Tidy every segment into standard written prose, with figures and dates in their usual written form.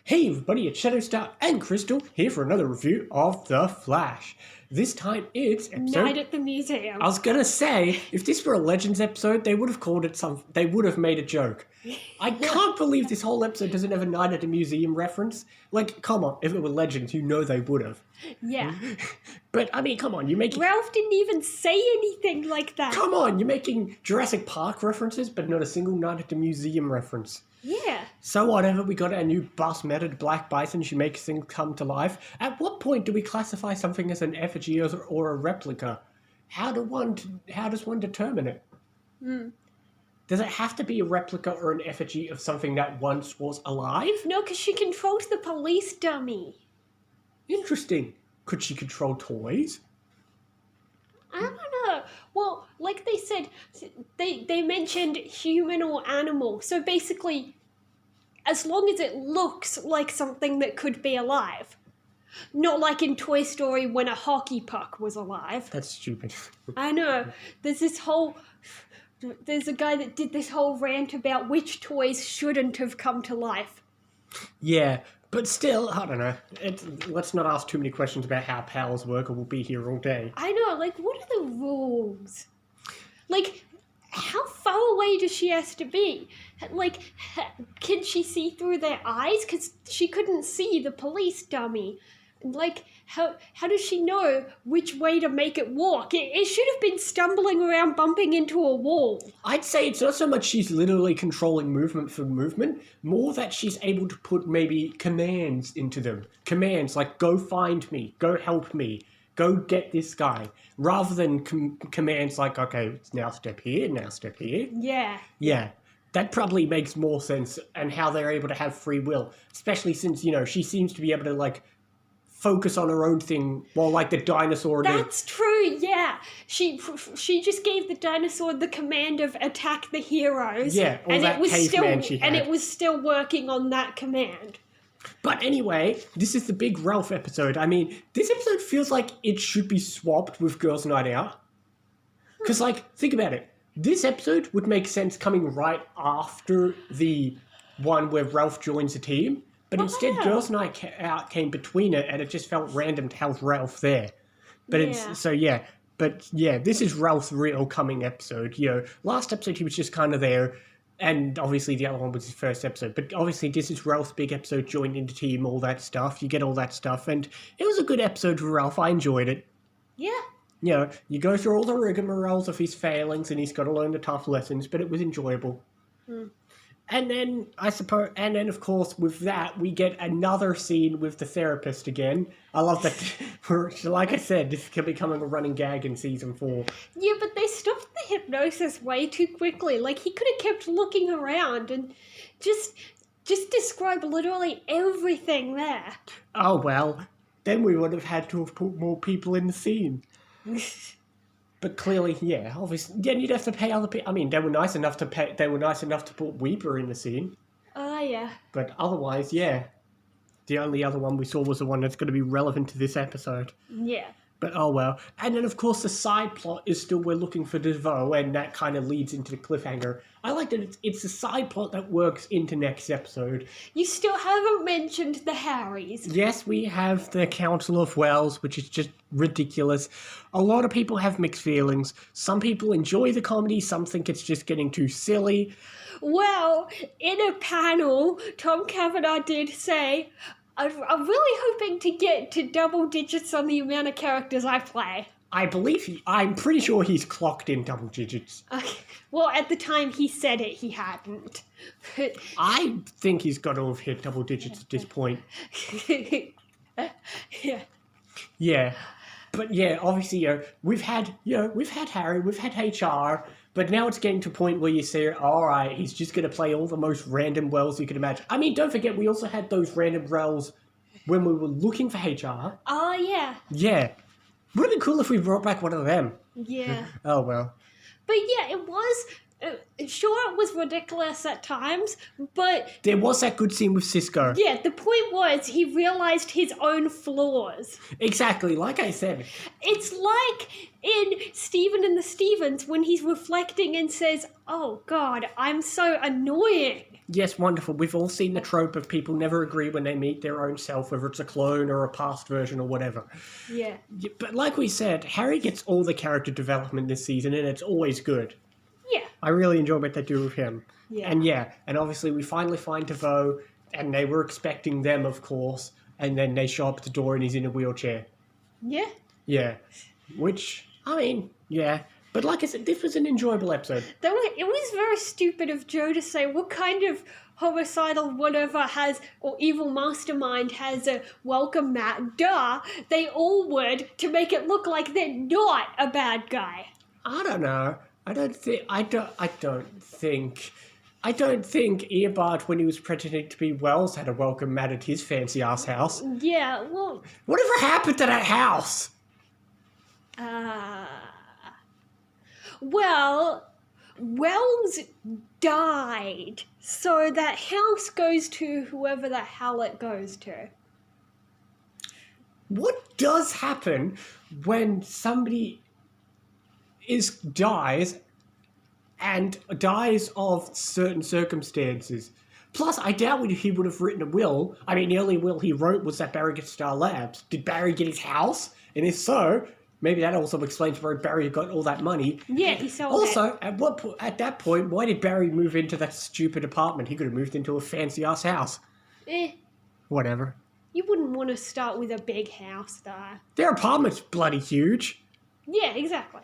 Hey everybody, it's Shadowstar and Crystal here for another review of The Flash. This time it's episode... Night at the Museum. I was gonna say, if this were a Legends episode, they would have called it they would have made a joke. I can't believe this whole episode doesn't have a Night at the Museum reference. Like, come on, if it were Legends, you know they would have. Yeah. But, I mean, come on, you're making... Ralph didn't even say anything like that. Come on, you're making Jurassic Park references, but not a single Night at the Museum reference. Yeah. So whatever, we got a new bus method, Black Bison, she makes things come to life. At what point do we classify something as an effigy or a replica? How does one determine it? Does it have to be a replica or an effigy of something that once was alive? No, because she controls the police dummy. Interesting. Could she control toys? I don't know. Well, like they said, they mentioned human or animal. So basically, as long as it looks like something that could be alive. Not like in Toy Story when a hockey puck was alive. That's stupid. I know. There's a guy that did this whole rant about which toys shouldn't have come to life. Yeah, but still, I don't know. Let's not ask too many questions about how powers work or we'll be here all day. I know, like, what are the rules? Like, how far away does she have to be? Like, can she see through their eyes? Because she couldn't see the police dummy. Like, how does she know which way to make it walk? It should have been stumbling around, bumping into a wall. I'd say it's not so much she's literally controlling movement for movement, more that she's able to put maybe commands into them. Commands like, go find me, go help me, go get this guy. Rather than commands like, okay, now step here, now step here. Yeah. Yeah. That probably makes more sense, and how they're able to have free will. Especially since, she seems to be able to, like, focus on her own thing while, like, the dinosaur... That's true, yeah. She just gave the dinosaur the command of attack the heroes. Yeah, or and that caveman she had. And it was still working on that command. But anyway, this is the big Ralph episode. I mean, this episode feels like it should be swapped with Girls' Night Out. Because, like, think about it. This episode would make sense coming right after the one where Ralph joins the team. But instead, Girls' Night Out came between it, and it just felt random to have Ralph there. But this is Ralph's real coming episode. Last episode he was just kind of there, and obviously the other one was his first episode. But obviously this is Ralph's big episode, joined into team, all that stuff. You get all that stuff, and it was a good episode for Ralph. I enjoyed it. Yeah. You go through all the rigmaroles of his failings, and he's got to learn the tough lessons, but it was enjoyable. And then, of course, with that, we get another scene with the therapist again. I love that, like I said, this is becoming a running gag in season 4. Yeah, but they stopped the hypnosis way too quickly. Like, he could have kept looking around and just describe literally everything there. Oh, well, then we would have had to have put more people in the scene. But clearly, yeah, obviously, then you'd have to pay other people. I mean, they were nice enough to put Weeper in the scene. Yeah. But otherwise, yeah. The only other one we saw was the one that's going to be relevant to this episode. Yeah. But oh well. And then, of course, the side plot is still we're looking for DeVoe, and that kind of leads into the cliffhanger. I like that it's a side plot that works into next episode. You still haven't mentioned the Harrys. Yes, we have the Council of Wells, which is just ridiculous. A lot of people have mixed feelings. Some people enjoy the comedy, some think it's just getting too silly. Well, in a panel, Tom Cavanaugh did say, I'm really hoping to get to double digits on the amount of characters I play. I'm pretty sure he's clocked in double digits. Okay. Well, at the time he said it, he hadn't. I think he's got to have hit double digits at this point. Yeah. Yeah. But yeah, obviously, we've had Harry, we've had HR, but now it's getting to a point where you say, all right, he's just going to play all the most random roles you can imagine. I mean, don't forget, we also had those random roles when we were looking for HR. Oh, yeah. Yeah. Would have been cool if we brought back one of them. Yeah. Oh, well. But yeah, it was... sure, it was ridiculous at times, but... There was that good scene with Cisco. Yeah, the point was he realized his own flaws. Exactly, like I said. It's like in Steven and the Stevens when he's reflecting and says, oh God, I'm so annoying. Yes, wonderful. We've all seen the trope of people never agree when they meet their own self, whether it's a clone or a past version or whatever. Yeah. But like we said, Harry gets all the character development this season, and it's always good. Yeah. I really enjoy what they do with him. Yeah. And obviously we finally find DeVoe, and they were expecting them, of course, and then they show up at the door and he's in a wheelchair. Yeah. Yeah. Which, I mean, yeah. But like I said, this was an enjoyable episode. Though it was very stupid of Joe to say what kind of homicidal whatever has, or evil mastermind has a welcome mat. Duh, they all would, to make it look like they're not a bad guy. I don't know. I don't think Eobard, when he was pretending to be Wells, had a welcome mat at his fancy ass house. Yeah, well, Whatever happened to that house? Well, Wells died, so that house goes to whoever the hell it goes to. What does happen when somebody dies of certain circumstances? Plus, I doubt he would have written a will. I mean, the only will he wrote was that Barry gets Star Labs. Did Barry get his house? And if so, maybe that also explains where Barry got all that money. Yeah, he sold Also, at that point, why did Barry move into that stupid apartment? He could have moved into a fancy-ass house. Whatever. You wouldn't want to start with a big house, though. Their apartment's bloody huge. Yeah, exactly.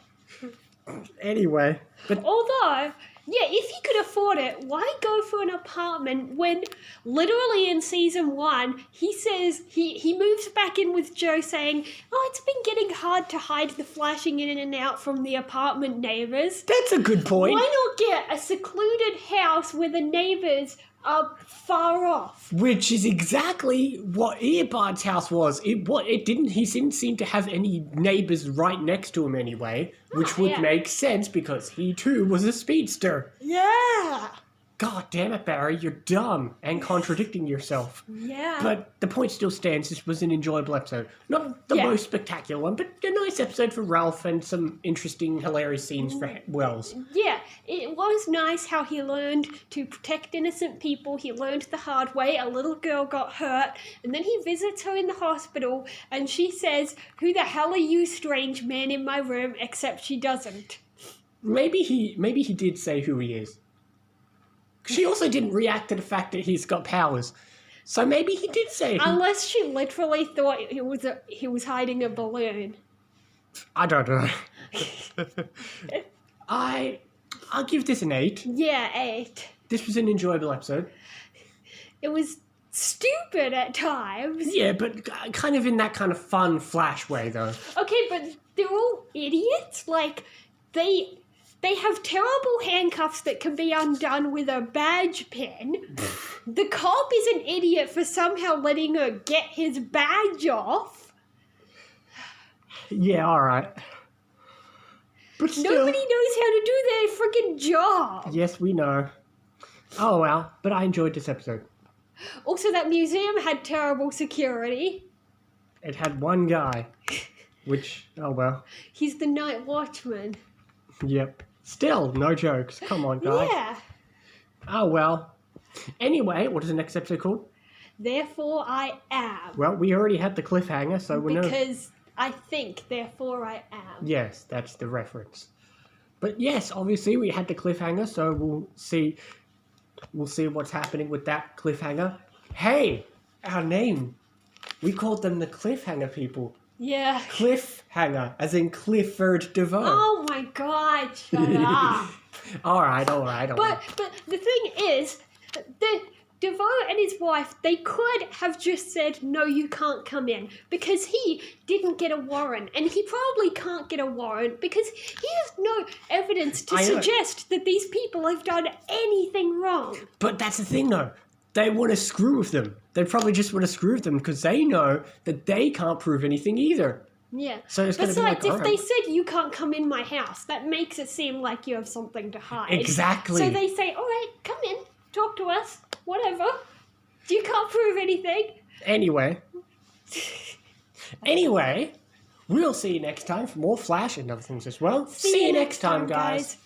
Anyway. But Although, yeah, if he could afford it, why go for an apartment when literally in season 1, he says he moves back in with Joe saying, oh, it's been getting hard to hide the flashing in and out from the apartment neighbors. that's a good point. Why not get a secluded house where the neighbors are far off? Which is exactly what Eobard's house was. He didn't seem to have any neighbors right next to him anyway, which would yeah. make sense because he too was a speedster. Yeah. God damn it, Barry, you're dumb and contradicting yourself. Yeah. But the point still stands, this was an enjoyable episode. Not the Yeah. most spectacular one, but a nice episode for Ralph and some interesting, hilarious scenes for Wells. Yeah, it was nice how he learned to protect innocent people. He learned the hard way. A little girl got hurt, and then he visits her in the hospital, and she says, who the hell are you, strange man in my room, except she doesn't. Maybe he did say who he is. She also didn't react to the fact that he's got powers. So maybe he did say Unless she literally thought he was hiding a balloon. I don't know. I'll give this an 8. Yeah, 8. This was an enjoyable episode. It was stupid at times. Yeah, but kind of in that kind of fun flash way, though. Okay, but they're all idiots. Like, they have terrible handcuffs that can be undone with a badge pin. The cop is an idiot for somehow letting her get his badge off. Yeah, all right. But still, Nobody knows how to do their freaking job. yes, we know. Oh well, but I enjoyed this episode. Also, that museum had terrible security. It had one guy, which, oh well. He's the night watchman. Yep. Still, no jokes. Come on, guys. Yeah. Oh well. Anyway, what is the next episode called? Therefore I am. Well, we already had the cliffhanger, so we know. Because I think, therefore I am. Yes, that's the reference. But yes, obviously we had the cliffhanger, so we'll see what's happening with that cliffhanger. Hey, our name. We called them the Cliffhanger people. Yeah. Cliffhanger, as in Clifford DeVoe. Oh my god, shut up. All right. But the thing is, DeVoe and his wife, they could have just said, no, you can't come in, because he didn't get a warrant, and he probably can't get a warrant because he has no evidence to suggest that these people have done anything wrong. But that's the thing, though. They want to screw with them. They probably just want to screw with them because they know that they can't prove anything either. Yeah. So it's going to be like, if they said you can't come in my house, that makes it seem like you have something to hide. Exactly. So they say, all right, come in, talk to us, whatever. You can't prove anything. Anyway, we'll see you next time for more Flash and other things as well. See you next time, guys.